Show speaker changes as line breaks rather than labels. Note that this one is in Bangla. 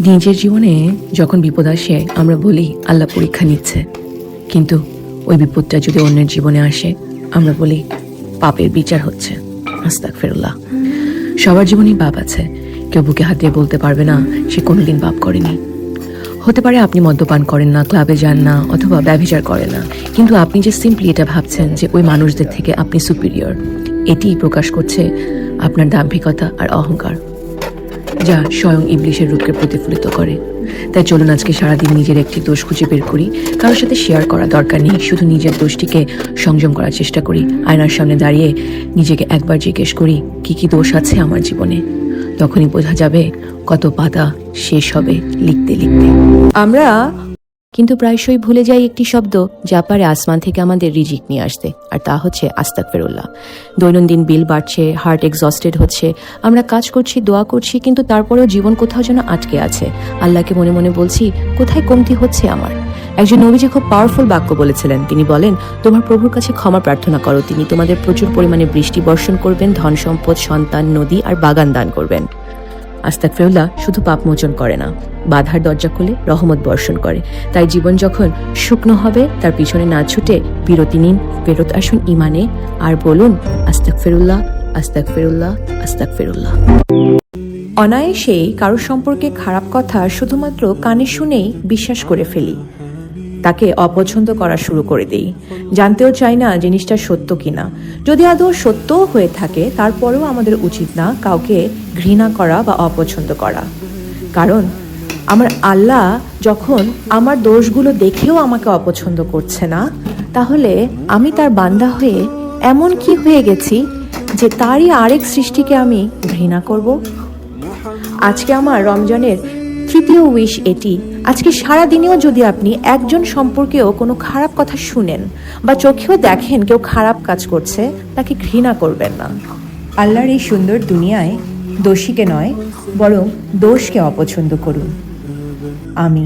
নিজের জীবনে যখন বিপদ আসে আমরা বলি আল্লাহ পরীক্ষা নিচ্ছে, কিন্তু ওই বিপদটা যদি অন্যের জীবনে আসে আমরা বলি পাপের বিচার হচ্ছে। আস্তাগফিরুল্লাহ। সবার জীবনেই পাপ আছে, কেউ বুকে হাত দিয়ে বলতে পারবে না সে কোনোদিন পাপ করেনি। হতে পারে আপনি মদ্যপান করেন না, ক্লাবে যান না, অথবা ব্যভিচার করেন না, কিন্তু আপনি যে সিম্পলি এটা ভাবছেন যে ওই মানুষদের থেকে আপনি সুপিরিয়র, এটিই প্রকাশ করছে আপনার দাম্ভিকতা আর অহংকার, যা স্বয়ং ইবলিশের রূপকে প্রতিফলিত করে। তাই চলুন আজকে সারাদিন নিজের একটি দোষ খুঁজে বের করি। কারোর সাথে শেয়ার করা দরকার নেই, শুধু নিজের দোষটিকে সংযম করার চেষ্টা করি। আয়নার সামনে দাঁড়িয়ে নিজেকে একবার জিজ্ঞেস করি কি কি দোষ আছে আমার জীবনে। তখনই বোঝা যাবে কত পাতা শেষ হবে লিখতে লিখতে। আমরা কিন্তু প্রায়শই ভুলে যাই একটি শব্দ যা পারে আসমান থেকে আমাদের রিজিক নিয়ে আসতে, আর তা হচ্ছে আস্তাগফিরুল্লাহ। দৈনন্দিন বিল বাড়ছে, হার্ট এক্সস্টেড হচ্ছে, আমরা কাজ করছি, দোয়া করছি, কিন্তু তারপরেও জীবন কোথাও যেন আটকে আছে। আল্লাহকে মনে মনে বলছি কোথায় কমতি হচ্ছে আমার। একজন নবীজি খুব পাওয়ারফুল বাক্য বলেছিলেন। তিনি বলেন, তোমার প্রভুর কাছে ক্ষমা প্রার্থনা করো, তিনি তোমাদের প্রচুর পরিমাণে বৃষ্টি বর্ষণ করবেন, ধন সম্পদ, সন্তান, নদী আর বাগান দান করবেন। আস্তাগফিরুল্লাহ শুধু পাপ মোচন করে না, বাধার দরজা খুলে রহমত বর্ষণ করে। তাই জীবন যখন শুকনো হবে তার পিছনে না ছুটে বিরতি নিন, ফেরত আসুন ইমানে, আর বলুন আস্তাগফিরুল্লাহ, আস্তাগফিরুল্লাহ, আস্তাগফিরুল্লাহ। অনায়াসেই কারোর সম্পর্কে খারাপ কথা শুধুমাত্র কানে শুনেই বিশ্বাস করে ফেলি, তাকে অপছন্দ করা শুরু করে দেই। জানতেও চাই না জিনিসটা সত্য কিনা। যদি আদৌ সত্যও হয়ে থাকে তারপরেও আমাদের উচিত না কাউকে ঘৃণা করা বা অপছন্দ করা। কারণ আমার আল্লাহ যখন আমার দোষগুলো দেখেও আমাকে অপছন্দ করছে না, তাহলে আমি তার বান্দা হয়ে এমন কি হয়ে গেছি যে তারই আরেক সৃষ্টিকে আমি ঘৃণা করব? আজকে আমার রমজানের তৃতীয় উইশ এটি, আজকে সারা দিনেও যদি আপনি একজন সম্পর্কেও কোনো খারাপ কথা শুনেন বা চোখেও দেখেন কেউ খারাপ কাজ করছে, তাকে ঘৃণা করবেন না। আল্লাহর এই সুন্দর দুনিয়ায় দোষীকে নয় বরং দোষকে অপছন্দ করুন। আমি